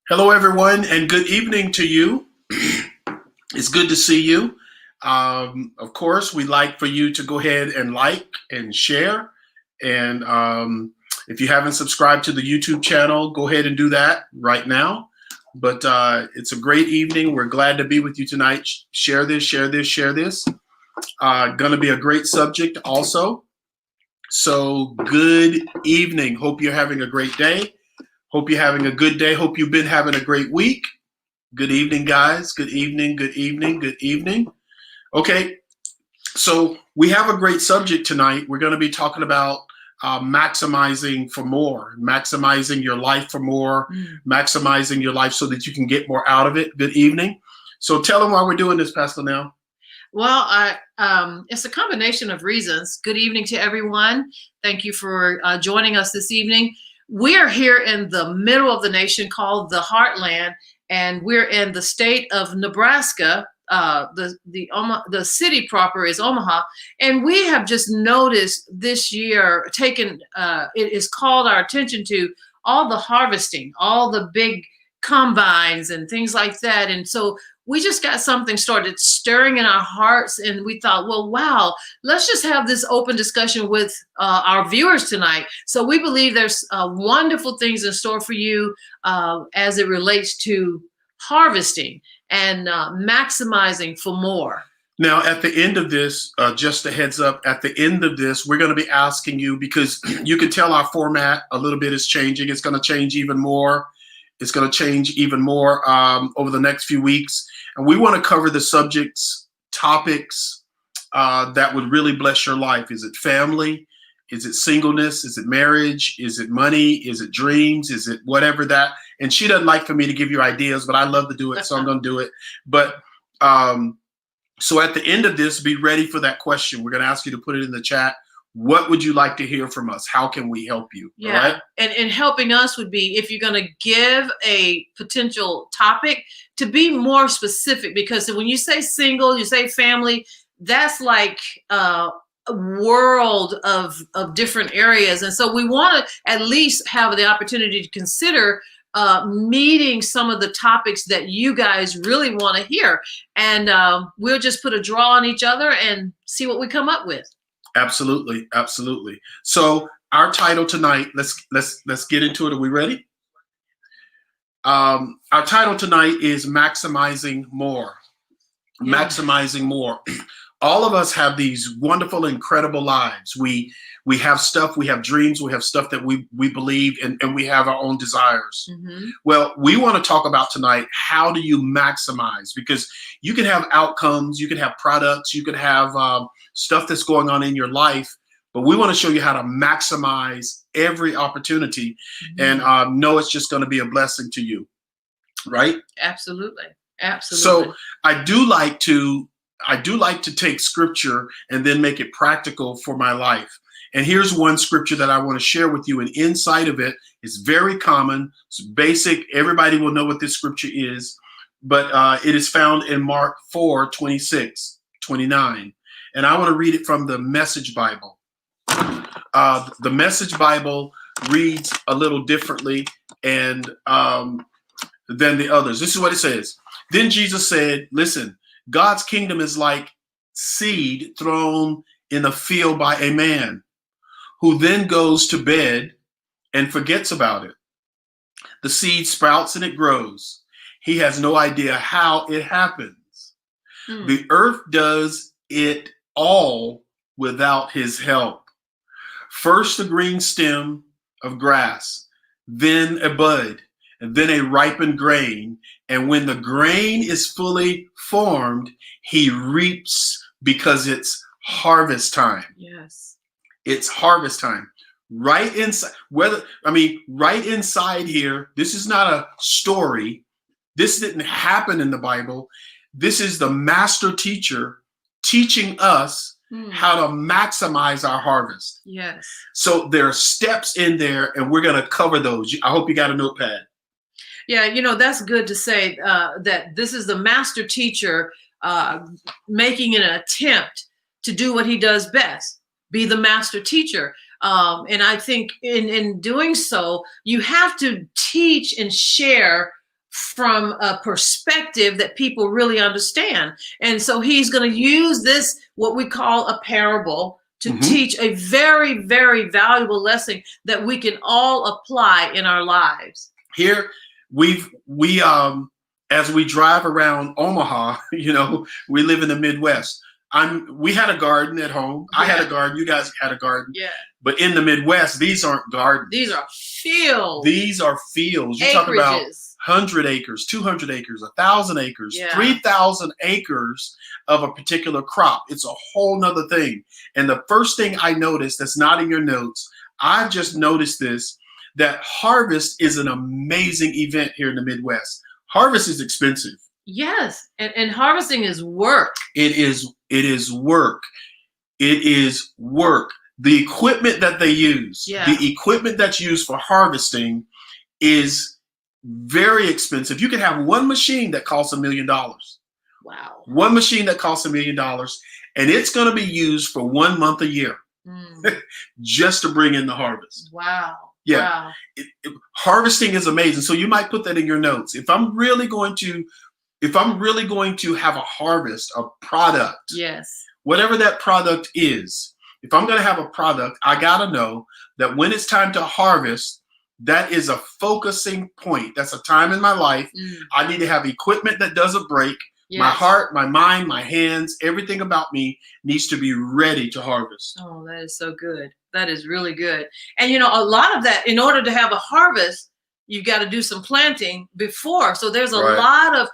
Hello, everyone, and good evening to you. It's good to see you. Of course, we'd like for you to go ahead and like and share. And if you haven't subscribed to the YouTube channel, go ahead and do that right now. But it's a great evening. We're glad to be with you tonight. Share this, share this, share this. Going to be a great subject also. So good evening. Hope you're having a great day. Hope you're having a good day. Hope you've been having a great week. Good evening, guys. Good evening, good evening, good evening. Okay, so we have a great subject tonight. We're going to be talking about maximizing for more, maximizing your life for more, maximizing your life so that you can get more out of it. Good evening. So tell them why we're doing this, Pastor Nell. Well, it's a combination of reasons. Good evening to everyone. Thank you for joining us this evening. We are here in the middle of the nation called the Heartland, and we're in the state of Nebraska. The city proper is Omaha, and we have just noticed this year it has called our attention to all the harvesting, all the big combines and things like that. And so we just got something started stirring in our hearts, and we thought, well, wow, let's just have this open discussion with our viewers tonight. So we believe there's wonderful things in store for you as it relates to harvesting and maximizing for more. Now, at the end of this, just a heads up, at the end of this, we're going to be asking you, because you can tell our format a little bit is changing. It's going to change even more. It's going to change even more over the next few weeks. And we want to cover the subjects, topics that would really bless your life. Is it family? Is it singleness? Is it marriage? Is it money? Is it dreams? Is it whatever that? And she doesn't like for me to give you ideas, but I love to do it, so I'm going to do it. But so at the end of this, be ready for that question. We're going to ask you to put it in the chat. What would you like to hear from us? How can we help you? Yeah. All right? And helping us would be, if you're going to give a potential topic, to be more specific, because when you say single, you say family, that's like a world of different areas. And so we want to at least have the opportunity to consider meeting some of the topics that you guys really want to hear. And we'll just put a draw on each other and see what we come up with. Absolutely, absolutely. So our title tonight, let's get into it. Are we ready? Our title tonight is Maximizing More. Yeah. Maximizing more. All of us have these wonderful, incredible lives. We have stuff, we have dreams, we have stuff that we believe, and we have our own desires. Mm-hmm. Well, we want to talk about tonight, how do you maximize? Because you can have outcomes, you can have products, you can have stuff that's going on in your life, but we want to show you how to maximize every opportunity. Mm-hmm. And know it's just going to be a blessing to you, right? Absolutely, absolutely. So I do like to take scripture and then make it practical for my life. And here's one scripture that I want to share with you. And inside of it is very common. It's basic. Everybody will know what this scripture is. But it is found in Mark 4:26-29. And I want to read it from the Message Bible. The Message Bible reads a little differently and than the others. This is what it says. Then Jesus said, listen, God's kingdom is like seed thrown in a field by a man who then goes to bed and forgets about it. The seed sprouts and it grows. He has no idea how it happens. The earth does it all without his help. First a green stem of grass, then a bud, and then a ripened grain. And when the grain is fully formed, he reaps because it's harvest time. Yes. It's harvest time. Right inside, right inside here, this is not a story. This didn't happen in the Bible. This is the master teacher teaching us how to maximize our harvest. Yes. So there are steps in there, and we're going to cover those. I hope you got a notepad. Yeah, that's good to say that this is the master teacher making an attempt to do what he does best, be the master teacher. And I think in doing so, you have to teach and share from a perspective that people really understand. And so he's going to use this, what we call a parable, to teach a very, very valuable lesson that we can all apply in our lives. Here, we as we drive around Omaha, we live in the Midwest. We had a garden at home. I had a garden. You guys had a garden. Yeah. But in the Midwest, these aren't gardens. These are fields. These are fields. You talk about 100 acres, 200 acres, 1,000 acres, 3,000 acres of a particular crop. It's a whole nother thing. And the first thing I noticed that's not in your notes, I just noticed this, that harvest is an amazing event here in the Midwest. Harvest is expensive. Yes. And harvesting is work. It is work. It is work. The equipment that they use, the equipment that's used for harvesting is very expensive. You can have one machine that costs $1 million. Wow. One machine that costs $1 million, and it's going to be used for 1 month a year just to bring in the harvest. Wow. Yeah. Wow. Harvesting is amazing. So you might put that in your notes. If I'm really going to have a harvest, a product, yes, whatever that product is, if I'm going to have a product, I got to know that when it's time to harvest, that is a focusing point. That's a time in my life. I need to have equipment that doesn't break. Yes. My heart, my mind, my hands, everything about me needs to be ready to harvest. Oh, that is so good. That is really good. And a lot of that, in order to have a harvest, you've got to do some planting before. So there's a lot of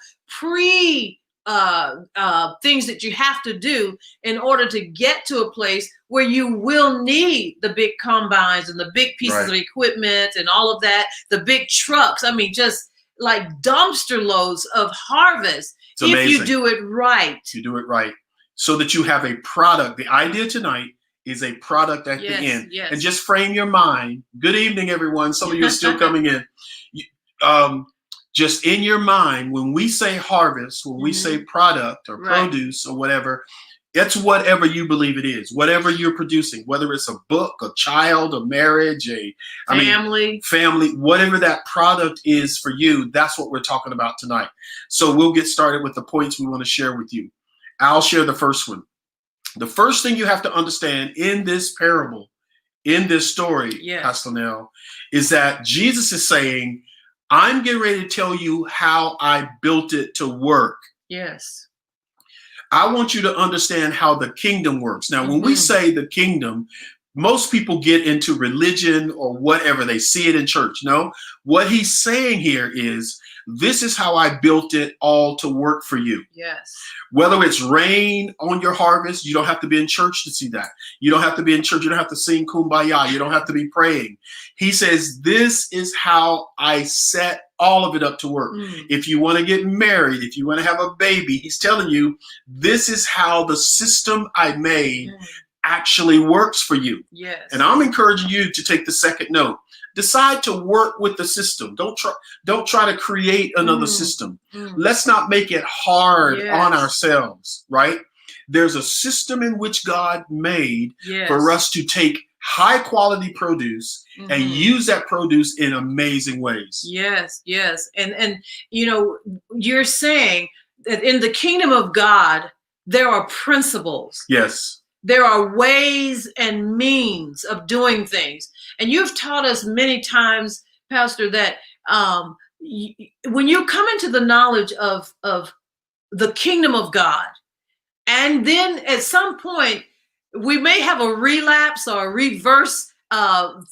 things that you have to do in order to get to a place where you will need the big combines and the big pieces of equipment and all of that, the big trucks. I mean, just like dumpster loads of harvest. If you do it right. You do it right. So that you have a product. The idea tonight is a product at the end. Yes. And just frame your mind. Good evening, everyone. Some of you are still coming in. Just in your mind, when we say harvest, when we say product or produce or whatever, it's whatever you believe it is, whatever you're producing, whether it's a book, a child, a marriage, family, whatever that product is for you, that's what we're talking about tonight. So we'll get started with the points we want to share with you. I'll share the first one. The first thing you have to understand in this parable, in this story, Pastor Nell, is that Jesus is saying, I'm getting ready to tell you how I built it to work. Yes. I want you to understand how the kingdom works. Now, when we say the kingdom, most people get into religion or whatever. They see it in church. No, what he's saying here is, this is how I built it all to work for you. Yes. Whether it's rain on your harvest, you don't have to be in church to see that. You don't have to be in church. You don't have to sing Kumbaya. You don't have to be praying. He says, this is how I set all of it up to work. If you want to get married, if you want to have a baby, he's telling you, this is how the system I made actually works for you. Yes. And I'm encouraging you to take the second note. Decide to work with the system. Don't try to create another system. Let's not make it hard on ourselves, right? There's a system in which God made for us to take high quality produce and use that produce in amazing ways. Yes. And you're saying that in the kingdom of God, there are principles. Yes. There are ways and means of doing things. And you've taught us many times, Pastor, that when you come into the knowledge of the kingdom of God, and then at some point, we may have a relapse or a reverse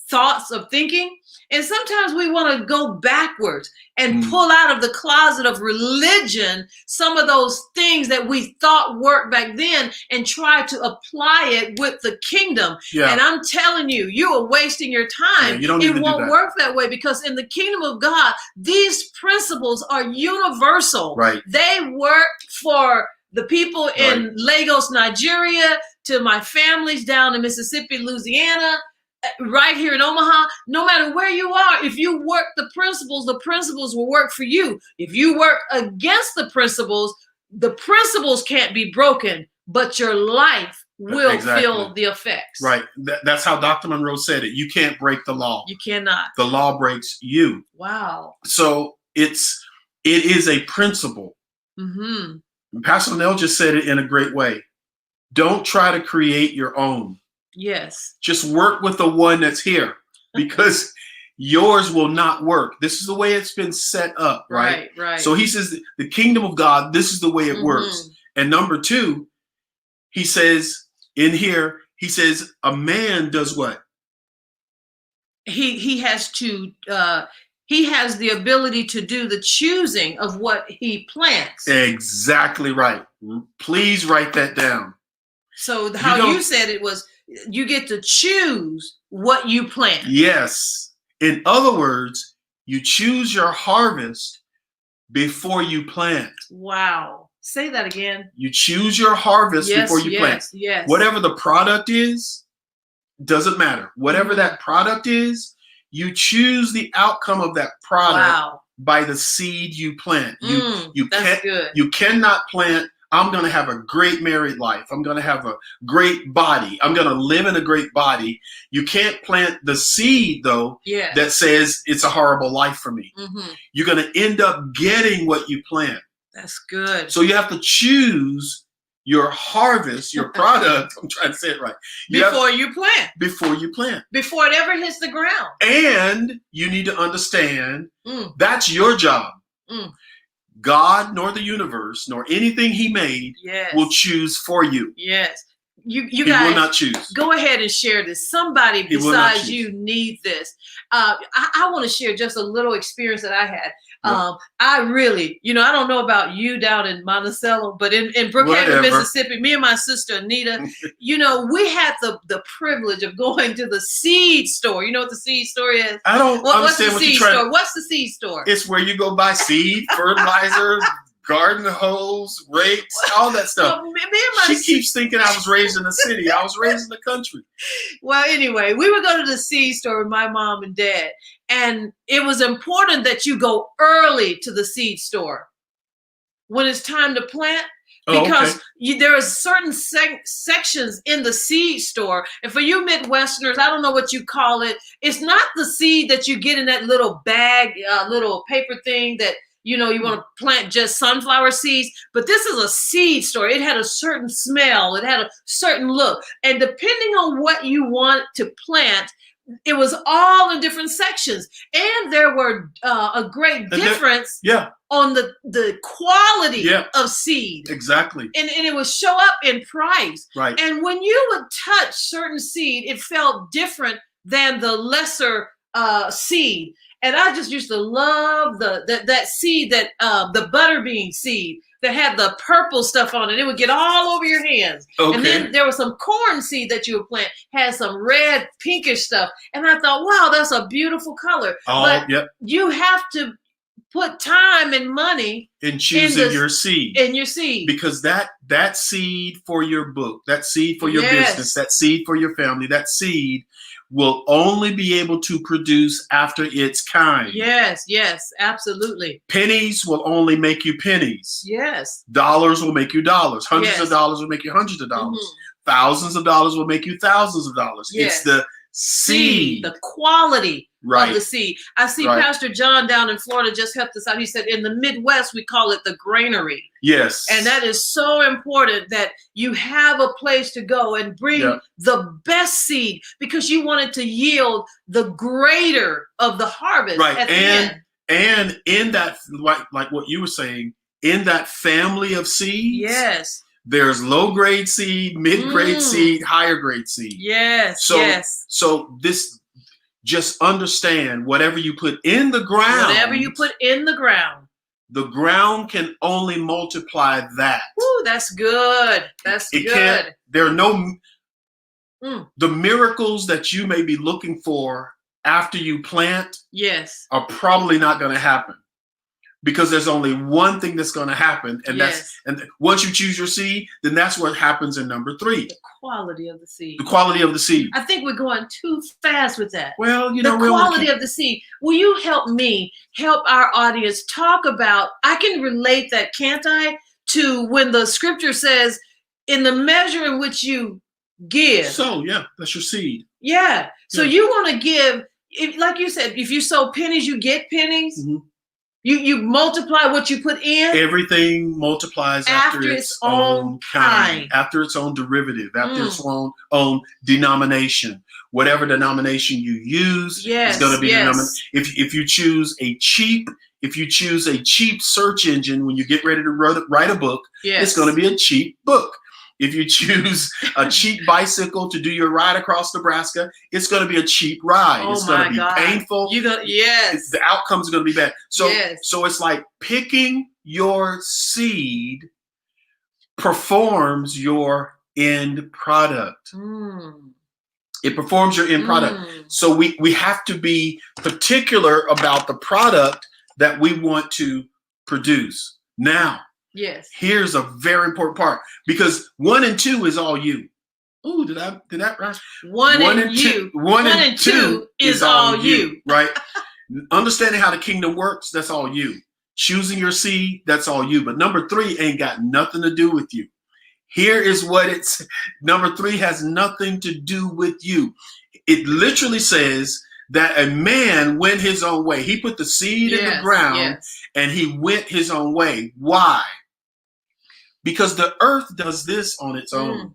thoughts of thinking. And sometimes we want to go backwards and pull out of the closet of religion some of those things that we thought worked back then and try to apply it with the kingdom. And I'm telling you, you are wasting your time. It won't work that way, because in the kingdom of God, these principles are universal. Right. They work for the people in Lagos, Nigeria, to my families down in Mississippi, Louisiana, right here in Omaha. No matter where you are, if you work the principles will work for you. If you work against the principles can't be broken, but your life will Exactly. feel the effects. Right. That's how Dr. Monroe said it. You can't break the law. You cannot. The law breaks you. Wow. So it is a principle. Mm-hmm. Pastor Nell just said it in a great way. Don't try to create your own. Yes. Just work with the one that's here, because yours will not work. This is the way it's been set up, right? Right. So he says the kingdom of God, this is the way it works. And number two, he says in here, he says a man does what? He has to he has the ability to do the choosing of what he plants. Exactly right. Please write that down. So how you said it was, you get to choose what you plant. Yes. In other words, you choose your harvest before you plant. Wow. Say that again. You choose your harvest before you plant. Yes. Whatever the product is, doesn't matter. Whatever that product is, you choose the outcome of that product by the seed you plant. That's good. You cannot plant, I'm going to have a great married life. I'm going to have a great body. I'm going to live in a great body. You can't plant the seed, though, that says it's a horrible life for me. You're going to end up getting what you plant. That's good. So you have to choose your harvest, your product. I'm trying to say it right. Before you plant. Before you plant. Before it ever hits the ground. And you need to understand that's your job. God, nor the universe, nor anything he made will choose for you. Yes. You he guys will not choose. Go ahead and share this. Somebody besides you needs this. I want to share just a little experience that I had. I really, I don't know about you down in Monticello, but in Brookhaven, Mississippi, me and my sister Anita, we had the privilege of going to the seed store. You know what the seed store is? I don't understand what you're trying to. What's the seed store? It's where you go buy seed, fertilizer, garden hose, rakes, all that stuff. Well, she keeps thinking I was raised in the city. I was raised in the country. Well, anyway, we would go to the seed store with my mom and dad. And it was important that you go early to the seed store when it's time to plant, because there are certain sections in the seed store. And for you Midwesterners, I don't know what you call it. It's not the seed that you get in that little bag, little paper thing that, you want to plant just sunflower seeds. But this is a seed store. It had a certain smell. It had a certain look. And depending on what you want to plant, it was all in different sections. And there were a great difference on the quality of seed. Exactly. And it would show up in price. Right. And when you would touch certain seed, it felt different than the lesser seed. And I just used to love that seed, that the butterbean seed that had the purple stuff on it. It would get all over your hands. Okay. And then there was some corn seed that you would plant, had some red, pinkish stuff. And I thought, wow, that's a beautiful color. But you have to put time and money in choosing your seed. In your seed. Because that seed for your book, that seed for your business, that seed for your family, that seed will only be able to produce after its kind. Yes, absolutely. Pennies will only make you pennies. Yes. Dollars will make you dollars. Hundreds of dollars will make you hundreds of dollars. Thousands of dollars will make you thousands of dollars. Yes. It's the seed. The quality of the seed. I see Pastor John down in Florida just helped us out. He said in the Midwest, we call it the granary. Yes. And that is so important that you have a place to go and bring the best seed, because you want it to yield the greater of the harvest at the end. And in that, like what you were saying, in that family of seeds, there's low grade seed, mid grade seed, higher grade seed. So this, just understand, whatever you put in the ground. The ground can only multiply that. Ooh, that's good. There are no, the miracles that you may be looking for after you plant are probably not going to happen. Because there's only one thing that's going to happen, and and once you choose your seed, then that's what happens in number 3. The quality of the seed. The quality of the seed. I think we're going too fast with that. Well, the quality of the seed. Will you help our audience talk about? I can relate that, can't I, to when the scripture says, in the measure in which you give. So yeah, that's your seed. Yeah. So Yeah. you want to give, like you said, if you sow pennies, you get pennies. Mhm. You multiply what you put in. Everything multiplies after its own kind, after its own derivative, after its own denomination. Whatever denomination you use is going to be denomination. If you choose a cheap search engine when you get ready to write a book, it's going to be a cheap book. If you choose a cheap bicycle to do your ride across Nebraska, it's going to be a cheap ride. It's going to be painful. The outcome's going to be bad. So it's like picking your seed performs your end product. It performs your end product. So we have to be particular about the product that we want to produce. Now, here's a very important part, because 1 and 2 is all you. Ooh, did that right? One and two is all you. Right? Understanding how the kingdom works, that's all you. Choosing your seed, that's all you. But number 3 ain't got nothing to do with you. Here is what it's, number 3 has nothing to do with you. It literally says that a man went his own way. He put the seed in the ground and he went his own way. Why? Because the earth does this on its own.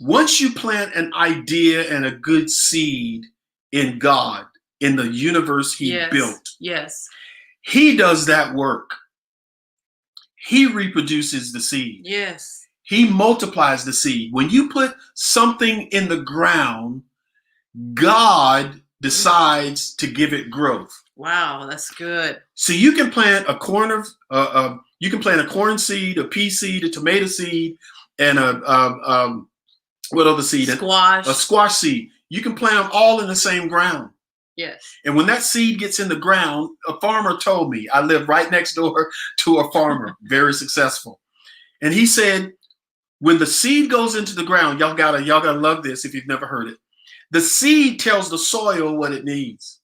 Once you plant an idea and a good seed in God, in the universe he built, he does that work. He reproduces the seed. He multiplies the seed. When you put something in the ground, God decides to give it growth. Wow, that's good. So you can plant a corn seed, a pea seed, a tomato seed, and what other seed? Squash. A squash seed. You can plant them all in the same ground. And when that seed gets in the ground, a farmer told me, I live right next door to a farmer, very successful. And he said, when the seed goes into the ground, y'all gotta love this if you've never heard it. The seed tells the soil what it needs.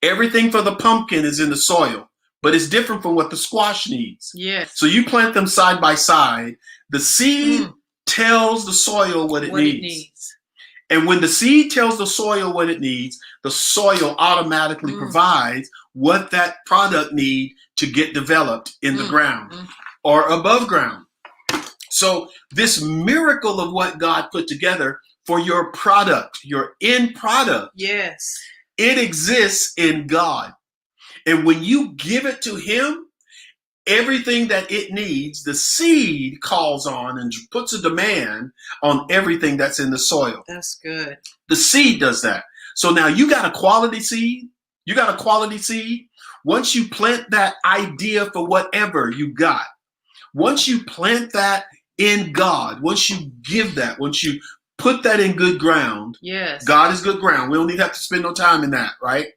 Everything for the pumpkin is in the soil, but it's different from what the squash needs. So you plant them side by side. The seed tells the soil what it needs. And when the seed tells the soil what it needs, the soil automatically provides what that product needs to get developed in the ground or above ground. So this miracle of what God put together for your product, your end product, it exists in God. And when you give it to him, everything that it needs, the seed calls on and puts a demand on everything that's in the soil. That's good. The seed does that. So now you got a quality seed. Once you plant that idea for whatever you got, once you plant that in God, once you give that, once you put that in good ground, God is good ground. We don't need to have to spend no time in that, right?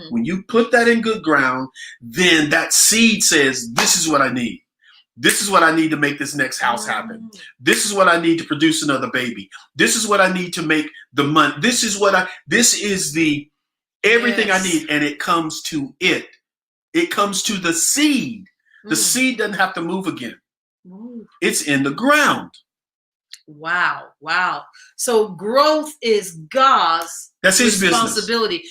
When you put that in good ground, then that seed says, this is what I need. This is what I need to make this next house happen. This is what I need to produce another baby. This is what I need to make the money. This is the everything I need. And it comes to it. It comes to the seed. The seed doesn't have to move again. It's in the ground. Wow. So growth is God's responsibility.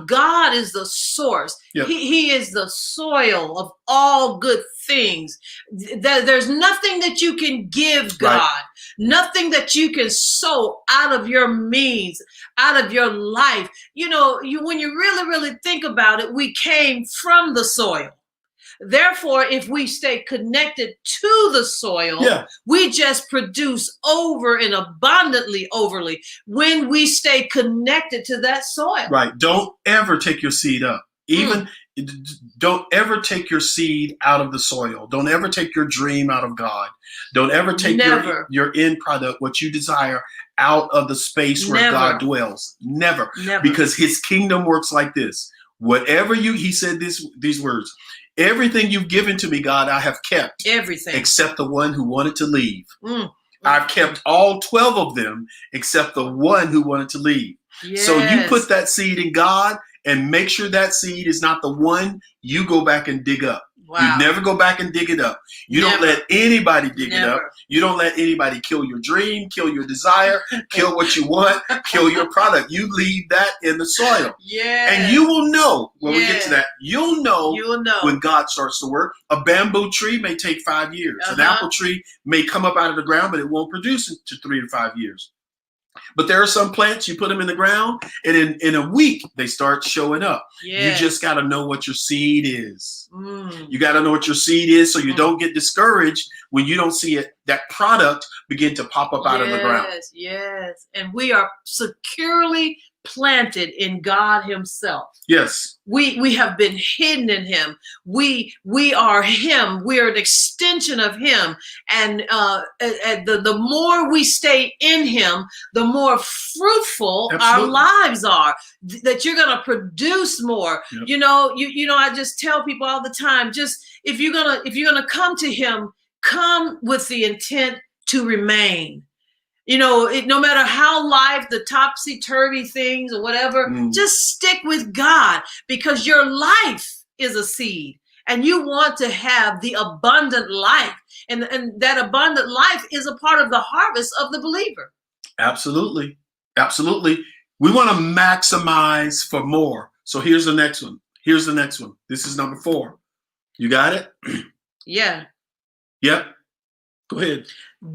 God is the source. He is the soil of all good things. There's nothing that you can give God, nothing that you can sow out of your means, out of your life. When you really think about it, we came from the soil. Therefore, if we stay connected to the soil, we just produce over and abundantly overly when we stay connected to that soil. Right. Don't ever take your seed up. Don't ever take your seed out of the soil. Don't ever take your dream out of God. Don't ever take your end product, what you desire, out of the space where God dwells. Never. Because his kingdom works like this. Whatever he said these words. Everything you've given to me, God, I have kept. Everything. Except the one who wanted to leave. I've kept all 12 of them except the one who wanted to leave. So you put that seed in God and make sure that seed is not the one you go back and dig up. Wow. You never go back and dig it up. You don't let anybody dig it up. You don't let anybody kill your dream, kill your desire, kill what you want, kill your product. You leave that in the soil. Yeah. And you will know when we get to that. You'll know when God starts to work. A bamboo tree may take 5 years. An apple tree may come up out of the ground, but it won't produce into 3 to 5 years. But there are some plants, you put them in the ground, and in a week, they start showing up. Yes. You just got to know what your seed is. You got to know what your seed is so you don't get discouraged when you don't see it, that product begin to pop up out of the ground. Yes. And we are securely planted in God himself. Yes. We have been hidden in him. We are him. We are an extension of him. And the more we stay in him, the more fruitful our lives are. That you're going to produce more. Yep. You know, I just tell people all the time, just if you're gonna come to him, come with the intent to remain. You know, no matter how life, the topsy-turvy things or whatever, just stick with God, because your life is a seed and you want to have the abundant life. And that abundant life is a part of the harvest of the believer. Absolutely. Absolutely. We want to maximize for more. So here's the next one. This is number 4. You got it? Yeah. Yep. Go ahead.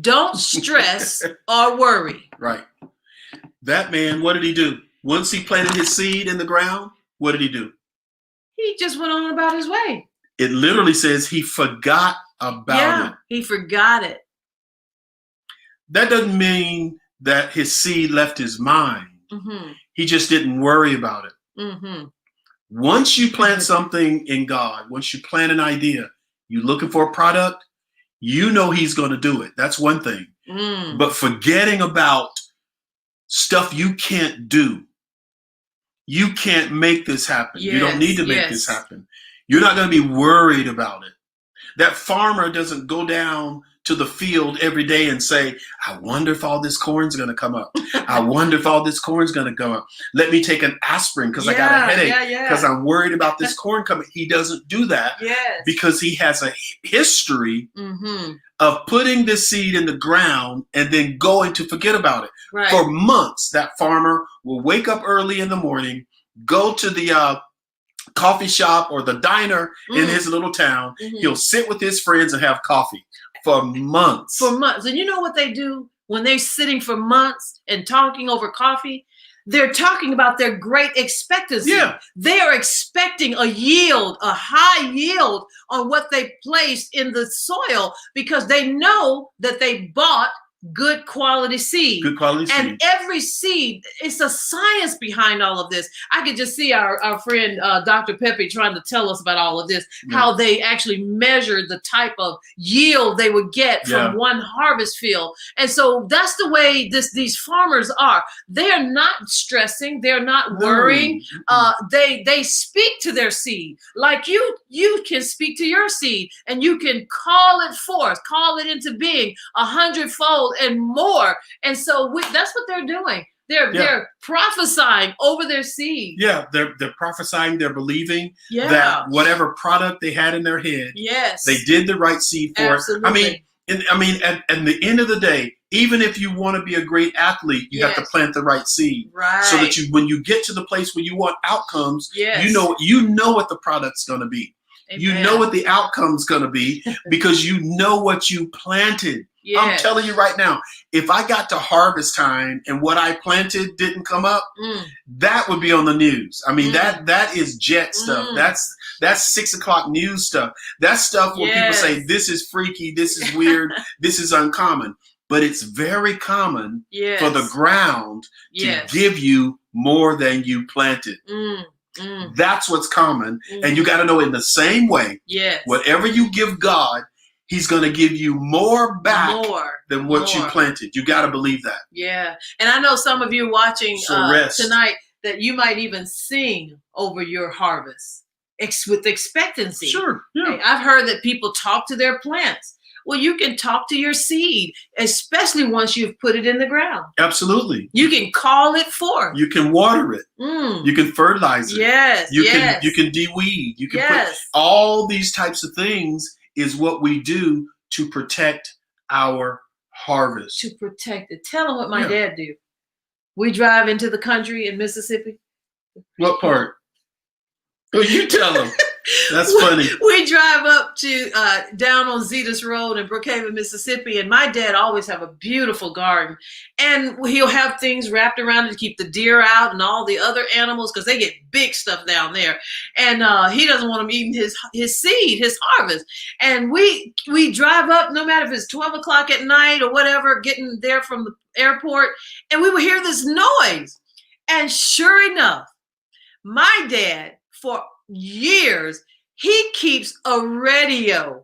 Don't stress or worry. Right. That man, what did he do? Once he planted his seed in the ground, what did he do? He just went on about his way. It literally says he forgot about it. He forgot it. That doesn't mean that his seed left his mind. He just didn't worry about it. Once you plant something in God, once you plant an idea, you're looking for a product, you know he's going to do it. That's one thing. But forgetting about stuff you can't do. You can't make this happen. You don't need to make this happen. You're not going to be worried about it. That farmer doesn't go down to the field every day and say, I wonder if all this corn's going to come up. I wonder if all this corn's going to come up. Let me take an aspirin because I got a headache because I'm worried about this corn coming. He doesn't do that because he has a history of putting this seed in the ground and then going to forget about it. Right. For months, that farmer will wake up early in the morning, go to the coffee shop or the diner in his little town. He'll sit with his friends and have coffee. For months. And you know what they do when they're sitting for months and talking over coffee? They're talking about their great expectancy. Yeah. They are expecting a yield, a high yield on what they placed in the soil because they know that they bought good quality seed. And every seed, it's a science behind all of this. I could just see our friend Dr. Pepe trying to tell us about all of this, how they actually measured the type of yield they would get from one harvest field. And so that's the way these farmers are. They're not stressing. They're not worrying. They speak to their seed. Like you can speak to your seed and you can call it forth, call it into being 100-fold and more. And so that's what they're doing. They're prophesying over their seed. Yeah, they're prophesying. They're believing that whatever product they had in their head, they did the right seed for it. I mean, at the end of the day, even if you want to be a great athlete, you have to plant the right seed, so that when you get to the place where you want outcomes, you know what the product's going to be. Amen. You know what the outcome's going to be because you know what you planted. Yes. I'm telling you right now, if I got to harvest time and what I planted didn't come up, that would be on the news. I mean, that is jet stuff. That's 6 o'clock news stuff. That's stuff where people say, this is freaky, this is weird, this is uncommon. But it's very common for the ground to give you more than you planted. That's what's common. And you got to know in the same way, whatever you give God, He's going to give you more back than what you planted. You got to believe that. Yeah. And I know some of you watching tonight that you might even sing over your harvest with expectancy. Sure. Yeah. I've heard that people talk to their plants. Well, you can talk to your seed, especially once you've put it in the ground. Absolutely. You can call it forth. You can water it. Mm. You can fertilize it. Yes. You yes. can de-weed. You can yes. put all these types of things is what we do to protect our harvest. To protect it. Tell them what my Yeah. dad do. We drive into the country in Mississippi. What part? Well, you tell them. That's funny. We drive up to down on Zetas Road in Brookhaven, Mississippi, and my dad always have a beautiful garden, and he'll have things wrapped around it to keep the deer out and all the other animals because they get big stuff down there, and he doesn't want them eating his seed, his harvest. And we drive up, no matter if it's 12 o'clock at night or whatever, getting there from the airport, and we would hear this noise, and sure enough, my dad for years, he keeps a radio,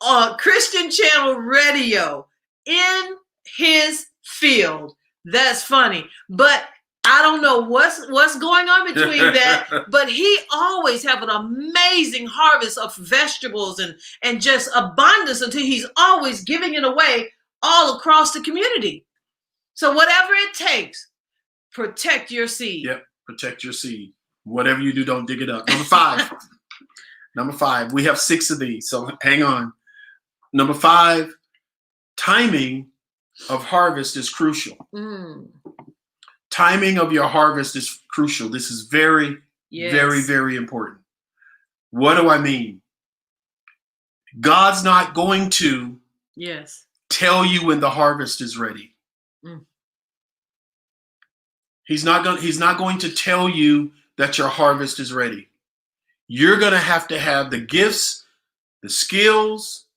a Christian channel radio in his field. That's funny. But I don't know what's going on between that, but he always have an amazing harvest of vegetables and just abundance until he's always giving it away all across the community. So whatever it takes, protect your seed. Yep, protect your seed. Whatever you do, don't dig it up. Number 5. Number 5. We have 6 of these, so hang on. Number 5, timing of harvest is crucial. Timing of your harvest is crucial. This is very, very, very important. What do I mean? God's not going to tell you when the harvest is ready. He's not going to tell you that your harvest is ready. You're going to have the gifts, the skills,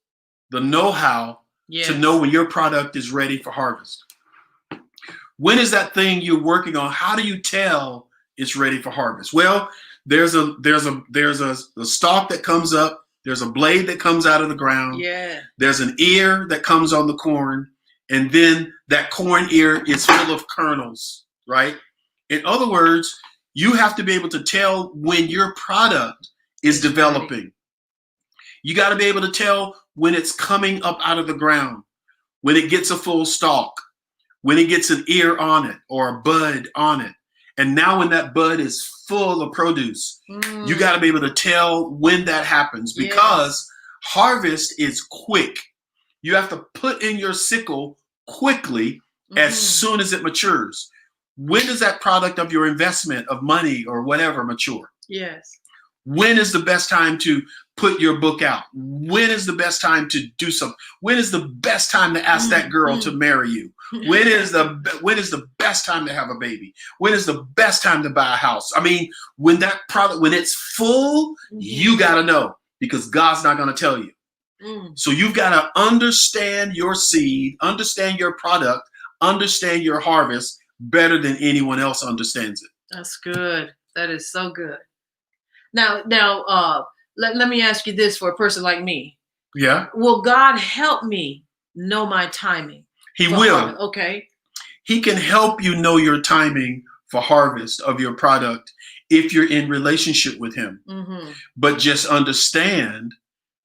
the know-how to know when your product is ready for harvest. When is that thing you're working on? How do you tell it's ready for harvest? Well, there's a stalk that comes up. There's a blade that comes out of the ground. Yeah. There's an ear that comes on the corn. And then that corn ear is full of kernels, right? In other words, you have to be able to tell when your product is developing. You got to be able to tell when it's coming up out of the ground, when it gets a full stalk, when it gets an ear on it or a bud on it. And now when that bud is full of produce, you got to be able to tell when that happens because harvest is quick. You have to put in your sickle quickly as soon as it matures. When does that product of your investment of money or whatever mature? Yes. When is the best time to put your book out? When is the best time to do something? When is the best time to ask that girl to marry you? When is the best time to have a baby? When is the best time to buy a house? I mean, when that product, when it's full, you got to know because God's not going to tell you. So you've got to understand your seed, understand your product, understand your harvest better than anyone else understands it. That's good. That is so good. Now, let me ask you this for a person like me. Yeah. Will God help me know my timing? He will. Harvest? Okay. He can help you know your timing for harvest of your product if you're in relationship with him. But just understand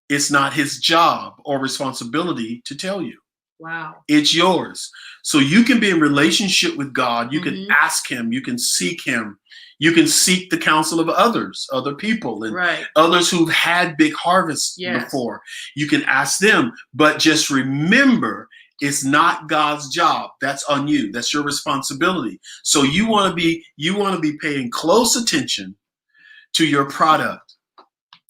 it's not his job or responsibility to tell you. Wow. It's yours. So you can be in relationship with God. You can ask him. You can seek him. You can seek the counsel of other people, and others who've had big harvests before. You can ask them. But just remember, it's not God's job. That's on you. That's your responsibility. So you want to be paying close attention to your product.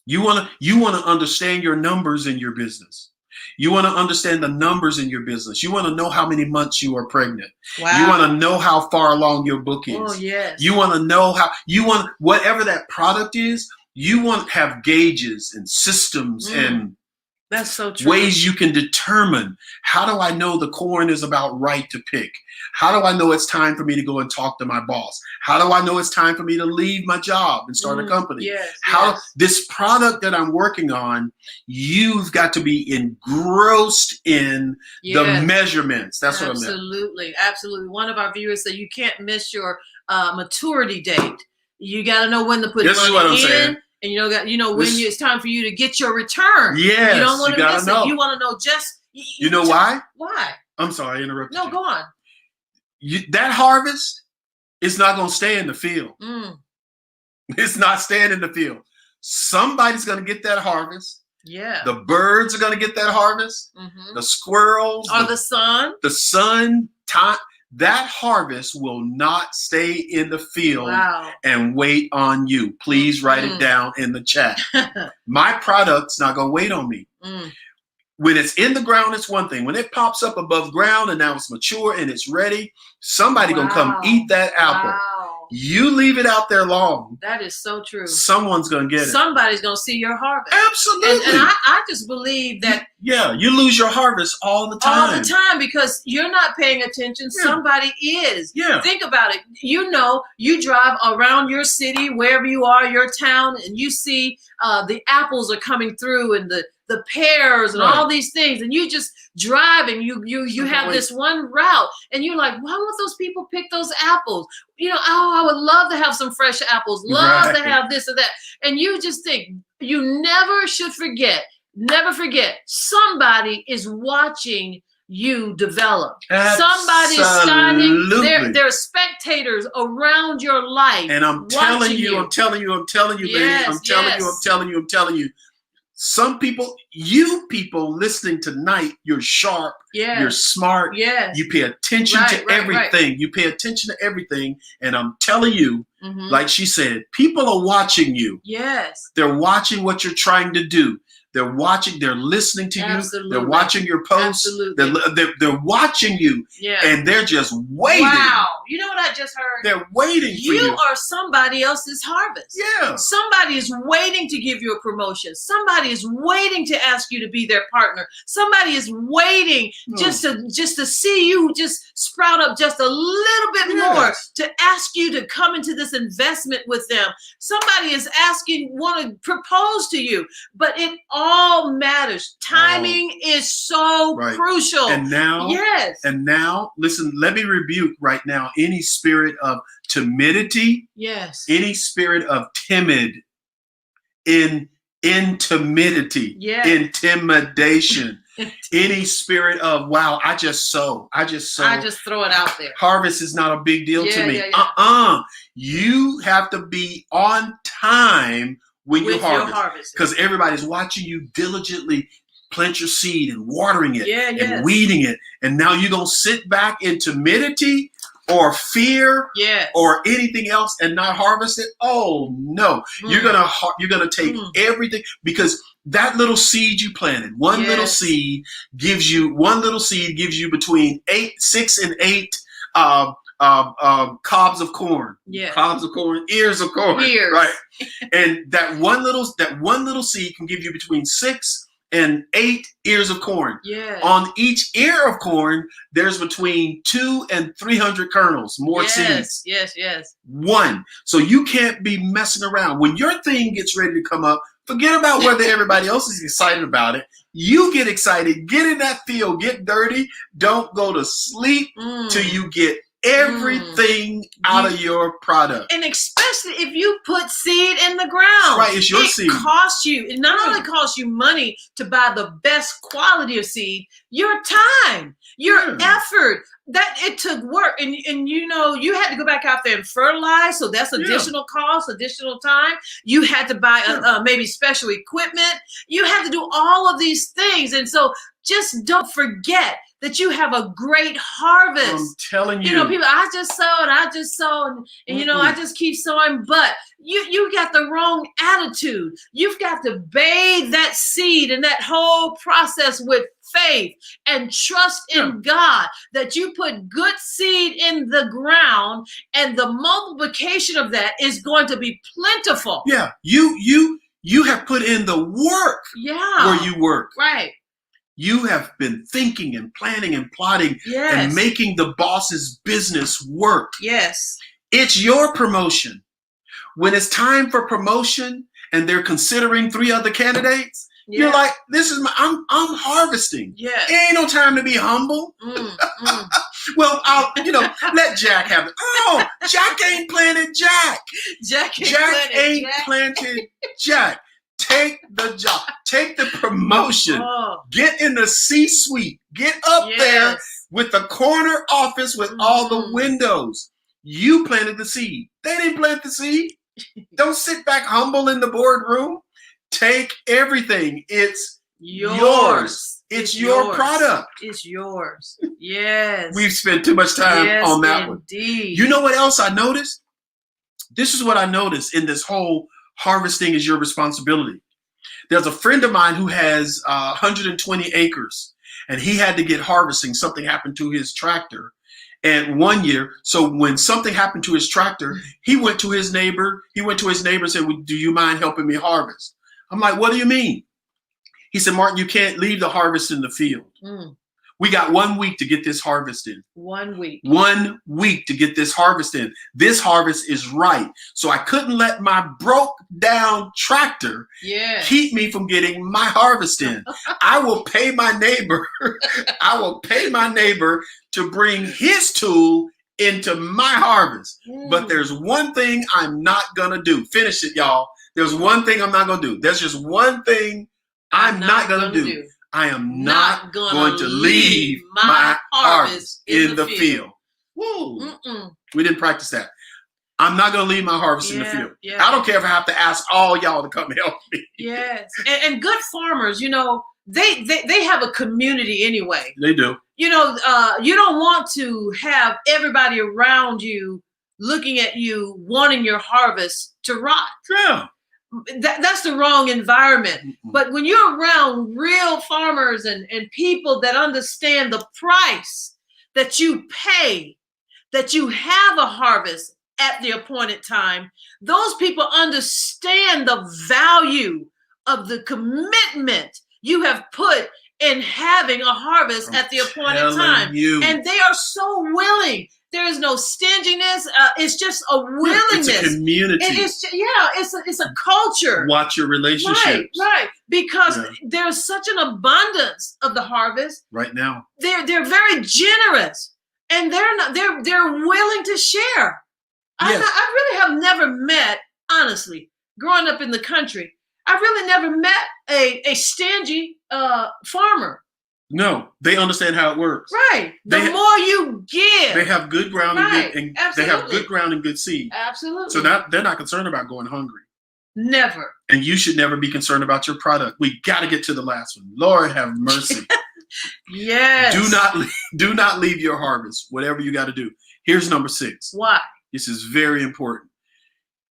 You want to understand your numbers in your business. You want to understand the numbers in your business. You want to know how many months you are pregnant. Wow. You want to know how far along your book is. Oh, yes. You want to know whatever that product is, you want to have gauges and systems and that's so true. Ways you can determine, how do I know the corn is about right to pick? How do I know it's time for me to go and talk to my boss? How do I know it's time for me to leave my job and start a company? This product that I'm working on, you've got to be engrossed in the measurements. That's what I meant. Absolutely. Absolutely. One of our viewers said you can't miss your maturity date. You got to know when to put money in and when This- it's time for you to get your return. Yes, You don't want you to gotta miss know. it. You want to know just. You know why? Why? I'm sorry, I interrupted No, you. go on. That harvest is not going to stay in the field. It's not staying in the field. Somebody's going to get that harvest. Yeah. The birds are going to get that harvest. Mm-hmm. The squirrels. Or the sun. The sun. Time. That harvest will not stay in the field and wait on you. Please write it down in the chat. My product's not going to wait on me. When it's in the ground, it's one thing. When it pops up above ground and now it's mature and it's ready, somebody going to come eat that apple. Wow. You leave it out there long. That is so true. Someone's going to get it. Somebody's going to see your harvest. Absolutely. And I just believe that. Yeah, you lose your harvest all the time. All the time, because you're not paying attention. Yeah. Somebody is. Yeah. Think about it. You drive around your city, wherever you are, your town, and you see the apples are coming through and the pears and all these things, and you just drive and you have this one route, and you're like, why won't those people pick those apples? I would love to have some fresh apples, love to have this or that. And you just think, you never should forget, somebody is watching you develop. Somebody is standing there. There are spectators around your life. And I'm telling you, yes, baby, I'm telling you. Some people, you people listening tonight, you're sharp, you're smart, you pay attention to everything. Right. You pay attention to everything. And I'm telling you, like she said, people are watching you. Yes. They're watching what you're trying to do. They're watching, they're listening to you. They're watching your posts. They're watching you. Yeah. And they're just waiting. Wow. You know what I just heard? They're waiting for you. You are somebody else's harvest. Yeah. Somebody is waiting to give you a promotion. Somebody is waiting to ask you to be their partner. Somebody is waiting just to see you just sprout up just a little bit more, to ask you to come into this investment with them. Somebody is want to propose to you, but it all matters. Timing is so crucial. And now, listen, let me rebuke right now any spirit of timidity. Yes. Any spirit of intimidation. Any spirit of, wow, I just sow. I just throw it out there. Harvest is not a big deal to me. You have to be on time when you harvest, because everybody's watching you diligently plant your seed and watering it and weeding it, and now you're gonna sit back in timidity or fear or anything else and not harvest it. Oh no, you're gonna take everything, because that little seed you planted, one little seed gives you between 6 and 8 cobs of corn, cobs of corn, ears of corn, right? And that one little seed can give you between 6 and 8 ears of corn. On each ear of corn, there's between 200 and 300 kernels, more seeds. Yes. One. So you can't be messing around. When your thing gets ready to come up, forget about whether everybody else is excited about it. You get excited, get in that field, get dirty. Don't go to sleep till you get everything out of your product. And especially if you put seed in the ground. Right, it's your seed. It not only costs you money to buy the best quality of seed, your time, your effort, that it took work. And you had to go back out there and fertilize. So that's additional cost, additional time. You had to buy maybe special equipment. You had to do all of these things. And so just don't forget that you have a great harvest. I'm telling you. People, I just sow and I just keep sowing, but you got the wrong attitude. You've got to bathe that seed and that whole process with faith and trust in God, that you put good seed in the ground and the multiplication of that is going to be plentiful. Yeah, you have put in the work where you work. Right. You have been thinking and planning and plotting and making the boss's business work. Yes. It's your promotion. When it's time for promotion and they're considering 3 other candidates, you're like, I'm harvesting. Yeah. It ain't no time to be humble. Well, let Jack have it. Oh, Jack ain't planted Jack. Jack Ain't planted Jack. Take the job. Take the promotion. Oh, Get in the C-suite. Get up there with the corner office with all the windows. You planted the seed. They didn't plant the seed. Don't sit back humble in the boardroom. Take everything. It's yours. It's your product. It's yours. Yes. We've spent too much time on that one. You know what else I noticed? This is what I noticed in this whole harvesting is your responsibility. There's a friend of mine who has 120 acres, and he had to get harvesting. Something happened to his tractor. And one year, so when something happened to his tractor, he went to his neighbor. And said, well, do you mind helping me harvest? I'm like, what do you mean? He said, Martin, you can't leave the harvest in the field. We got 1 week to get this harvest in. 1 week. 1 week to get this harvest in. This harvest is right. So I couldn't let my broke down tractor keep me from getting my harvest in. I will pay my neighbor. I will pay my neighbor to bring his tool into my harvest. But there's one thing I'm not going to do. Finish it, y'all. There's one thing I'm not going to do. There's just one thing I'm not going to do. I am not going to leave my harvest in the field. Woo. We didn't practice that. I'm not going to leave my harvest in the field. I don't care if I have to ask all y'all to come help me. Yes. And good farmers, they have a community anyway. They do. You don't want to have everybody around you looking at you wanting your harvest to rot. Yeah. That's the wrong environment. But when you're around real farmers and people that understand the price that you pay, that you have a harvest at the appointed time, those people understand the value of the commitment you have put in having a harvest at the appointed time. And they are so willing. There is no stinginess. It's just a willingness. It's a community. It's a culture. Watch your relationships. Right. Because there's such an abundance of the harvest. Right now. They're very generous. And they're willing to share. Yes. I really have never met, honestly, growing up in the country, I really never met a stingy farmer. No, they understand how it works. Right. The more you give, they have good ground and they have good ground and good seed. Absolutely. So they're not concerned about going hungry. Never. And you should never be concerned about your product. We got to get to the last one. Lord have mercy. Yes. Do not leave your harvest. Whatever you got to do. Here's number 6. Why? This is very important.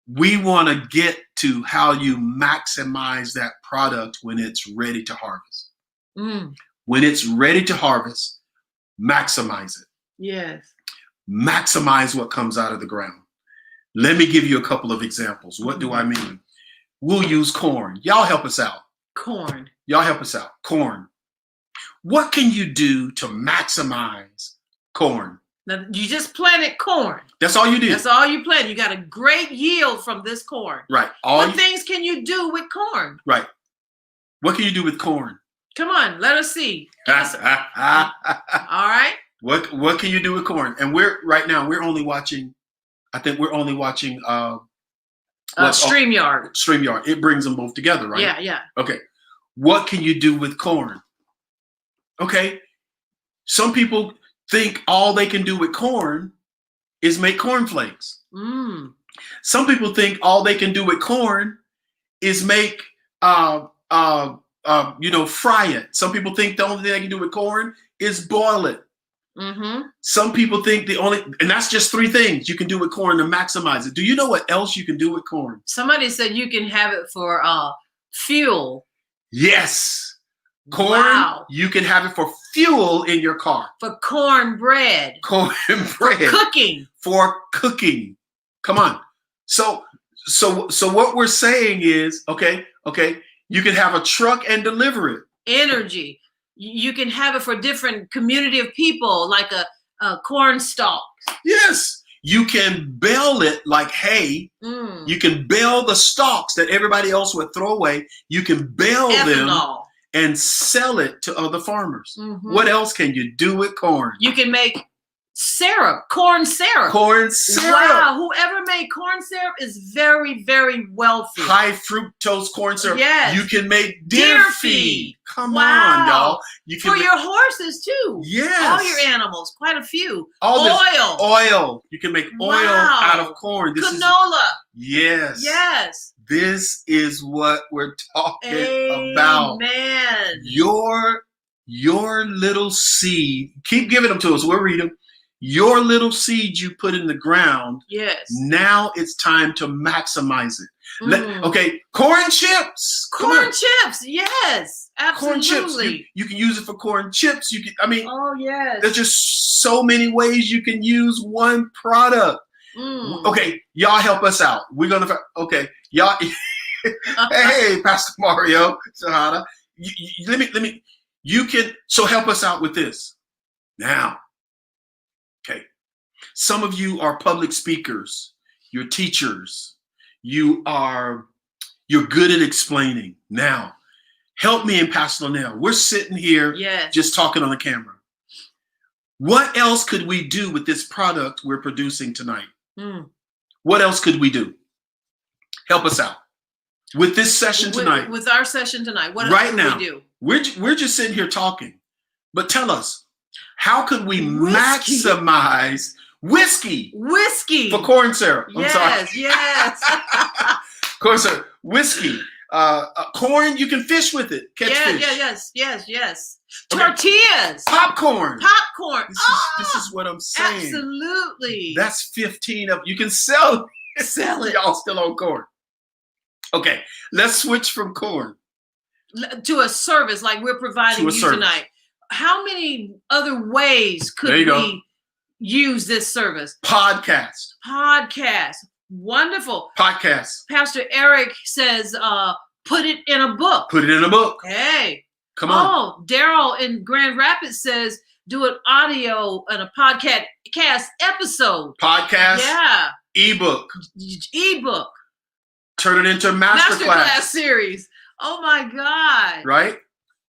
We want to get to how you maximize that product when it's ready to harvest. When it's ready to harvest, maximize it. Yes. Maximize what comes out of the ground. Let me give you a couple of examples. What do I mean? We'll use corn. Y'all help us out. Corn. Y'all help us out. Corn. What can you do to maximize corn? Now, you just planted corn. That's all you did. That's all you planted. You got a great yield from this corn. Right. What things can you do with corn? Right. What can you do with corn? Come on, let us see. All right. What can you do with corn? And we're only watching. I think we're only watching. StreamYard. StreamYard. It brings them both together, right? Yeah. Okay. What can you do with corn? Okay. Some people think all they can do with corn is make cornflakes. Some people think all they can do with corn is make fry it. Some people think the only thing they can do with corn is boil it. Some people think and that's just 3 things you can do with corn to maximize it. Do you know what else you can do with corn? Somebody said you can have it for fuel. Yes. Corn, you can have it for fuel in your car. For cornbread. For cooking. For cooking. Come on. So what we're saying is, okay, you can have a truck and deliver it. Energy. You can have it for different community of people, like a corn stalk. Yes. You can bale it like hay. You can bale the stalks that everybody else would throw away. You can bale them and sell it to other farmers. What else can you do with corn? You can make syrup, corn syrup. Corn syrup. Wow, whoever made corn syrup is very, very wealthy. High fructose corn syrup. Yes. You can make deer feed. Come Wow. on, y'all. You can For your horses too. Yes. All your animals, quite a few. All this Oil. oil. You can make oil Wow. out of corn. This Canola. Yes. Yes. This is what we're talking Amen. about. Your little seed. Keep giving them to us. We'll read them. Your little seed you put in the ground. Yes. Now it's time to maximize it. Okay, corn chips. Corn chips. Yes, absolutely. Corn chips. You can use it for corn chips. You can. I mean, oh yes. There's just so many ways you can use one product. Okay, y'all help us out. We're gonna. Okay, y'all. Hey, Pastor Mario, Shahada. Let me. You can. So help us out with this now. Okay, some of you are public speakers. You're teachers. You're good at explaining. Now, help me and Pastor Linnell. We're sitting here just talking on the camera. What else could we do with this product we're producing tonight? What else could we do? Help us out. With this session tonight. With our session tonight. What right else now, could we do? We're just sitting here talking. But tell us, how could we maximize whiskey for corn syrup? I'm sorry. Yes. Corn syrup, whiskey, corn. You can fish with it. Catch fish. Yes. Okay. Tortillas, popcorn. This is what I'm saying. Absolutely. That's 15 of. You can sell it. Y'all still on corn. Okay, let's switch from corn to a service like we're providing you tonight. How many other ways could we use this service? Podcast. Wonderful. Podcast. Pastor Eric says, put it in a book. Put it in a book. Hey. Come on. Oh, Daryl in Grand Rapids says, do an audio and a podcast episode. Podcast. Yeah. Ebook. Turn it into a masterclass series. Oh my God. Right?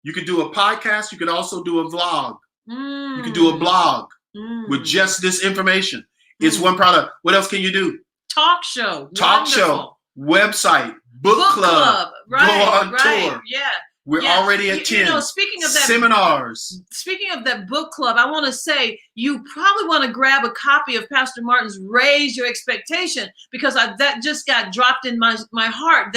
You could do a podcast. You could also do a vlog. You could do a blog with just this information. It's one product. What else can you do? Talk show. Website. Book club. Right, go on tour. Yeah. We're already at 10. You know, speaking of that, seminars. Speaking of that book club, I want to say you probably want to grab a copy of Pastor Martin's Raise Your Expectation, because that just got dropped in my heart.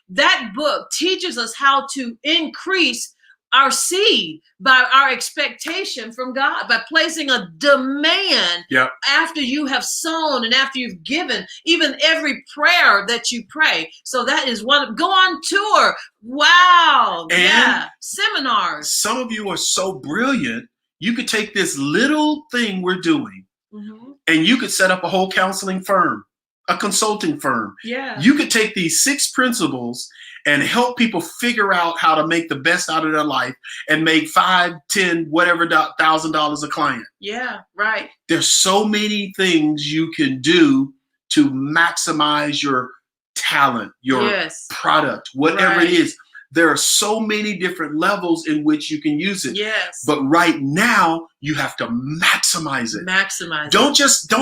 That book teaches us how to increase our seed by our expectation from God, by placing a demand after you have sown and after you've given, even every prayer that you pray. So that is one. Go on tour. Wow. And seminars. Some of you are so brilliant. You could take this little thing we're doing and you could set up a whole counseling firm, a consulting firm. Yeah. You could take these 6 principles and help people figure out how to make the best out of their life and make $5, $10, whatever $1,000 a client. Yeah, right. There's so many things you can do to maximize your talent, your product, whatever it is. There are so many different levels in which you can use it. Yes. But right now you have to maximize it. Don't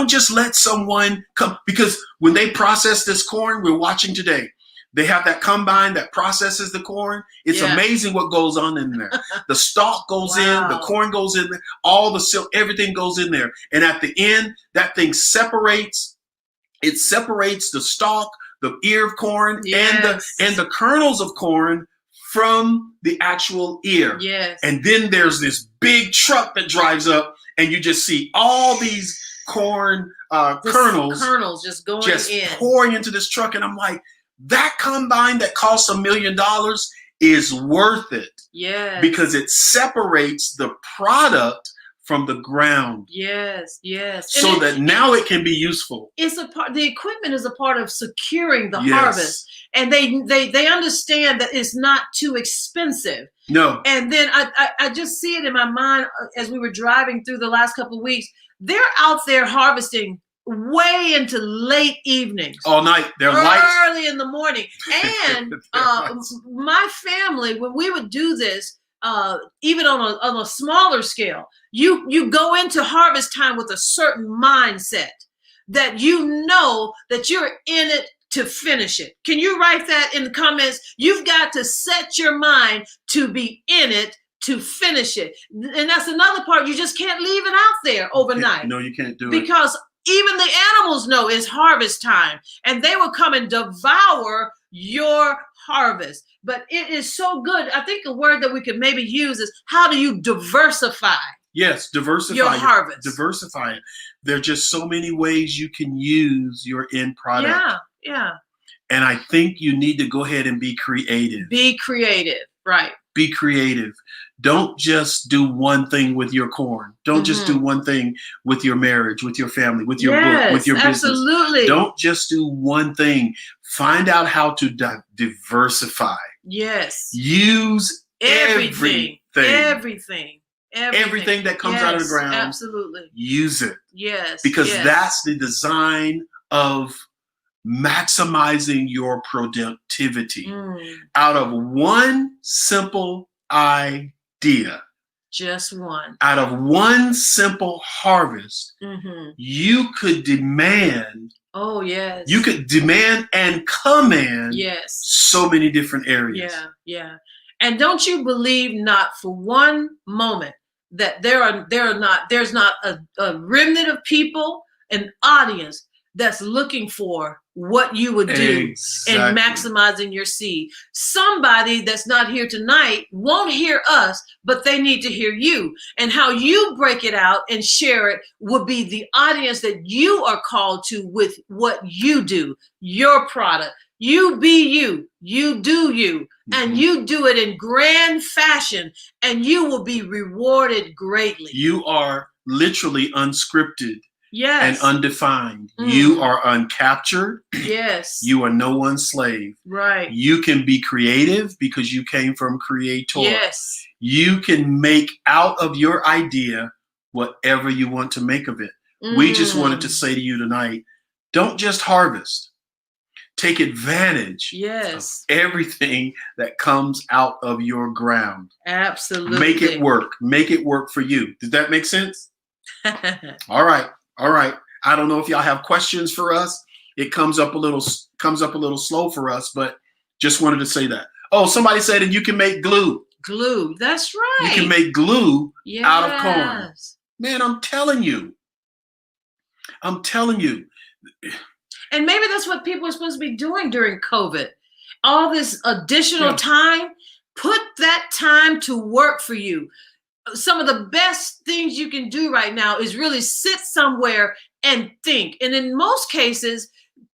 just let someone come, because when they process this corn, we're watching today. They have that combine that processes the corn. It's amazing what goes on in there. The stalk goes in, the corn goes in there, all the silk, everything goes in there. And at the end, that thing separates. It separates the stalk, the ear of corn, and the kernels of corn from the actual ear. Yes. And then there's this big truck that drives up, and you just see all these corn kernels just going in, pouring into this truck. And I'm like, that combine that costs $1 million is worth it. Yes. Because it separates the product from the ground. Yes. So that now it can be useful. It's a part. The equipment is a part of securing the harvest, and they understand that it's not too expensive. No. And then I just see it in my mind as we were driving through the last couple of weeks. They're out there harvesting way into late evenings, all night. They're early in the morning. And my family, when we would do this, even on a smaller scale, you go into harvest time with a certain mindset that you know that you're in it to finish it. Can you write that in the comments? You've got to set your mind to be in it to finish it. And that's another part. You just can't leave it out there overnight. No, you can't do it. Because even the animals know it's harvest time and they will come and devour your harvest. But it is so good. I think a word that we could maybe use is, how do you diversify? Yes, diversify your harvest. Diversify it. There are just so many ways you can use your end product. Yeah, yeah. And I think you need to go ahead and be creative. Be creative, right. Be creative. Don't just do one thing with your corn. Don't just do one thing with your marriage, with your family, with your book, with your business. Absolutely. Don't just do one thing. Find out how to diversify. Yes. Use everything. Everything that comes out of the ground. Absolutely. Use it. Yes. Because that's the design of maximizing your productivity out of one simple idea. Just one. Out of one simple harvest, you could demand. Oh, yes. You could demand and command so many different areas. Yeah, yeah. And don't you believe not for one moment that there's not a remnant of people, an audience that's looking for what you would do in maximizing your seed. Somebody that's not here tonight won't hear us, but they need to hear you. And how you break it out and share it would be the audience that you are called to with what you do, your product. You be you, you do you, and you do it in grand fashion, and you will be rewarded greatly. You are literally unscripted. Yes. And undefined. You are uncaptured. Yes. You are no one's slave. Right. You can be creative because you came from creator. Yes. You can make out of your idea whatever you want to make of it. We just wanted to say to you tonight, don't just harvest. Take advantage of everything that comes out of your ground. Absolutely. Make it work. Make it work for you. Does that make sense? All right. All right. I don't know if y'all have questions for us. It comes up a little slow for us, but just wanted to say that. Oh, somebody said that you can make glue. Glue. That's right. You can make glue out of corn. Man, I'm telling you. I'm telling you. And maybe that's what people are supposed to be doing during COVID. All this additional time, put that time to work for you. Some of the best things you can do right now is really sit somewhere and think. And in most cases,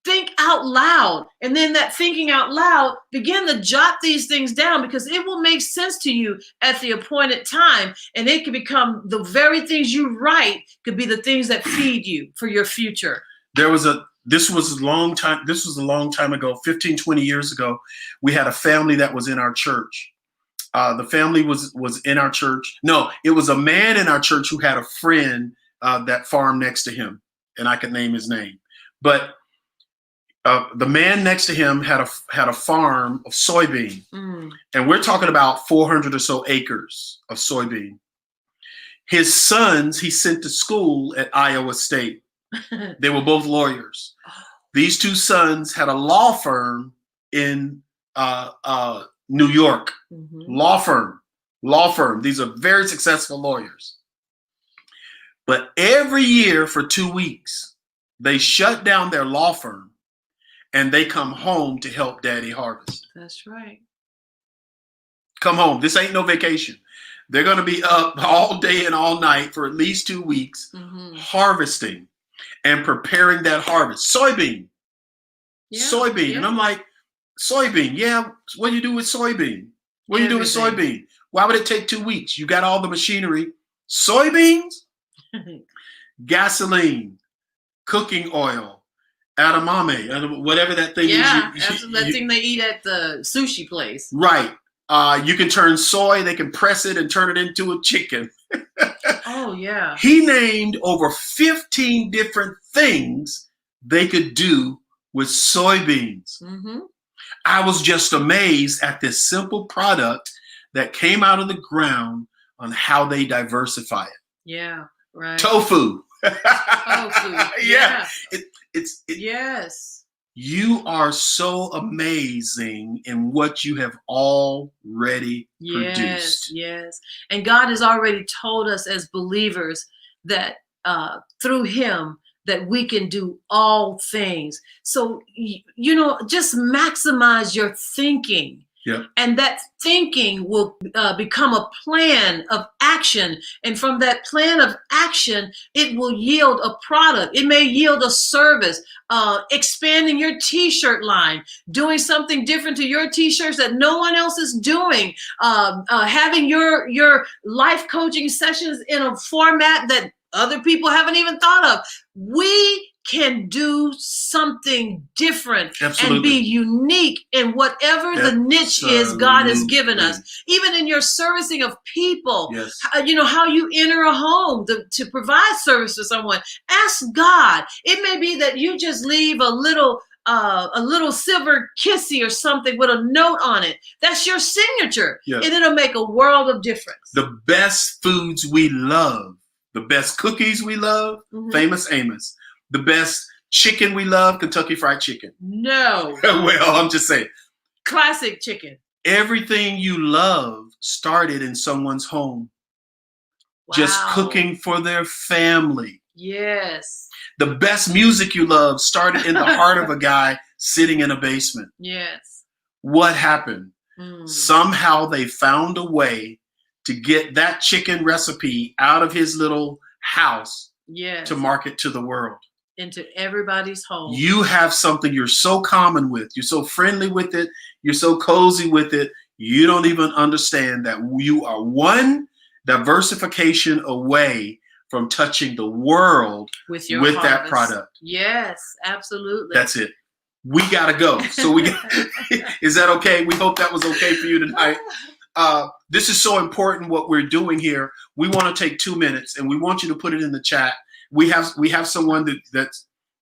think out loud. And then that thinking out loud, begin to jot these things down, because it will make sense to you at the appointed time. And it can become the very things you write could be the things that feed you for your future. This was a long time ago, 15, 20 years ago. We had a family that was in our church. The family was in our church. No, it was a man in our church who had a friend that farmed next to him, and I could name his name. But the man next to him had a farm of soybean, and we're talking about 400 or so acres of soybean. His sons he sent to school at Iowa State. They were both lawyers. These two sons had a law firm in New York. Law firm. These are very successful lawyers. But every year for 2 weeks, they shut down their law firm and they come home to help Daddy harvest. That's right. Come home. This ain't no vacation. They're going to be up all day and all night for at least 2 weeks, harvesting and preparing that harvest. Soybean. Soybean. And I'm like, soybean. Yeah. What do you do with soybean? What do you do with soybean? Why would it take 2 weeks? You got all the machinery. Soybeans, gasoline, cooking oil, edamame, whatever that thing is. That's that thing they eat at the sushi place. Right. You can turn soy, they can press it and turn it into a chicken. Oh, yeah. He named over 15 different things they could do with soybeans. I was just amazed at this simple product that came out of the ground on how they diversify it. Yeah, right. Tofu. Tofu. Yeah. Yes. You are so amazing in what you have already produced. Yes. And God has already told us as believers that through him that we can do all things. So, just maximize your thinking. Yeah. And that thinking will become a plan of action. And from that plan of action, it will yield a product. It may yield a service, expanding your t-shirt line, doing something different to your t-shirts that no one else is doing, having your life coaching sessions in a format that other people haven't even thought of. We can do something different. Absolutely. And be unique in whatever the niche is God has given us. Even in your servicing of people, yes. How you enter a home to provide service to someone. Ask God. It may be that you just leave a little silver kissy or something with a note on it. That's your signature. Yes. And it'll make a world of difference. The best foods we love, the best cookies we love, Famous Amos. The best chicken we love, Kentucky Fried Chicken. No. Well, I'm just saying. Classic chicken. Everything you love started in someone's home. Wow. Just cooking for their family. Yes. The best music you love started in the heart of a guy sitting in a basement. Yes. What happened? Somehow they found a way to get that chicken recipe out of his little house to market to the world. Into everybody's home. You have something you're so common with. You're so friendly with it. You're so cozy with it. You don't even understand that you are one diversification away from touching the world with that product. Yes, absolutely. That's it. We got to go. So is that okay? We hope that was okay for you tonight. This is so important what we're doing here. We want to take 2 minutes and we want you to put it in the chat. We have someone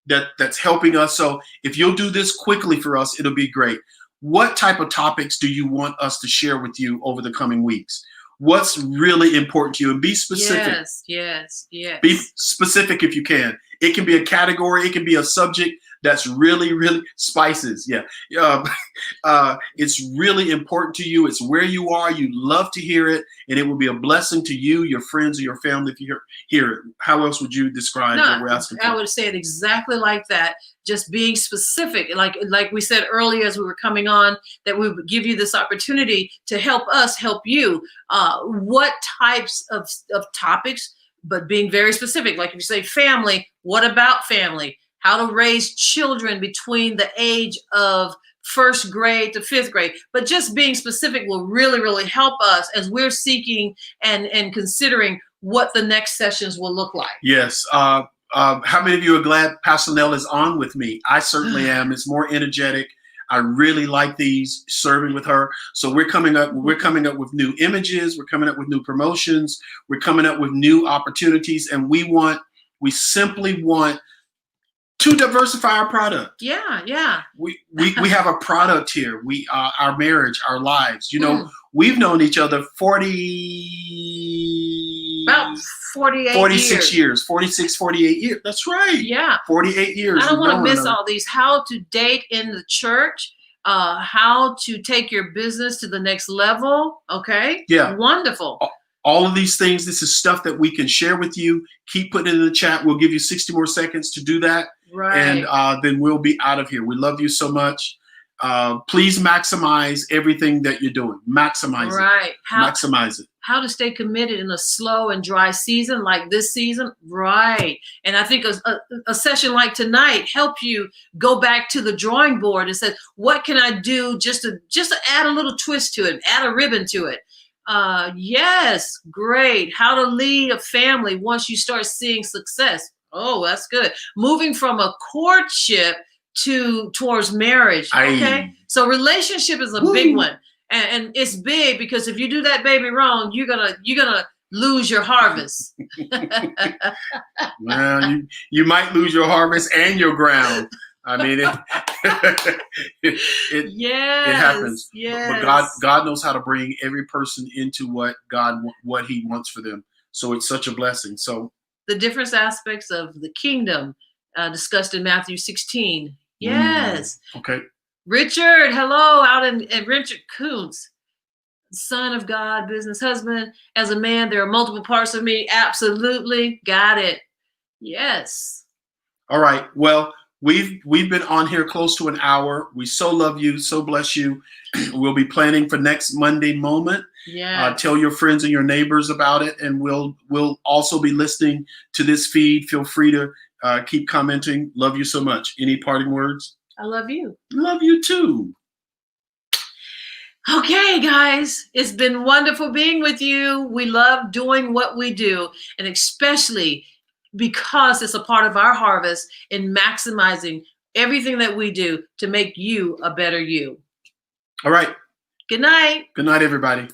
that's helping us. So if you'll do this quickly for us, it'll be great. What type of topics do you want us to share with you over the coming weeks? What's really important to you? And be specific. Yes. Be specific if you can. It can be a category. It can be a subject that's really, really spices. Yeah. It's really important to you. It's where you are. You love to hear it. And it will be a blessing to you, your friends, or your family if you hear it. How else would you describe what we're asking for? I would say it exactly like that. Just being specific. Like we said earlier as we were coming on, that we would give you this opportunity to help us help you. What types of topics, but being very specific. Like if you say family, what about family? How to raise children between the age of 1st grade to 5th grade. But just being specific will really, really help us as we're seeking and considering what the next sessions will look like. Yes. How many of you are glad Pastor Nell is on with me? I certainly am. It's more energetic. I really like these serving with her. So we're coming up with new images. We're coming up with new promotions. We're coming up with new opportunities. And we simply want to diversify our product. Yeah. We have a product here. Our marriage, our lives. We've known each other about 46 years. 46, 48 years. That's right. Yeah. 48 years. I don't want to miss all these. How to date in the church. How to take your business to the next level. Okay. Yeah. Wonderful. All of these things, this is stuff that we can share with you. Keep putting it in the chat. We'll give you 60 more seconds to do that. Right. And then we'll be out of here. We love you so much. Please maximize everything that you're doing. Maximize it. Maximize it. How to stay committed in a slow and dry season like this season. Right. And I think a session like tonight help you go back to the drawing board and say, what can I do just to add a little twist to it, add a ribbon to it. Yes, great. How to lead a family once you start seeing success. Oh, that's good. Moving from a courtship towards marriage. Okay. So relationship is a big one. And it's big because if you do that baby wrong, you're gonna lose your harvest. Well, you might lose your harvest and your ground. I mean, it Yes. it happens. But Yes. God knows how to bring every person into what He wants for them. So it's such a blessing. So The different aspects of the kingdom discussed in Matthew 16. mm, Yes. okay. Richard, hello, out in Richard Kuntz, son of God, business husband. As a man, there are multiple parts of me. Absolutely. Got it. Yes. All right. Well, we've been on here close to an hour. We so love you, so bless you. We'll be planning for next Monday moment. Yes. Tell your friends and your neighbors about it, and we'll also be listening to this feed. Feel free to keep commenting. Love you so much. Any parting words? I love you. Love you too. Okay, guys, it's been wonderful being with you. We love doing what we do, and especially because it's a part of our harvest in maximizing everything that we do to make you a better you. All right. Good night. Good night, everybody.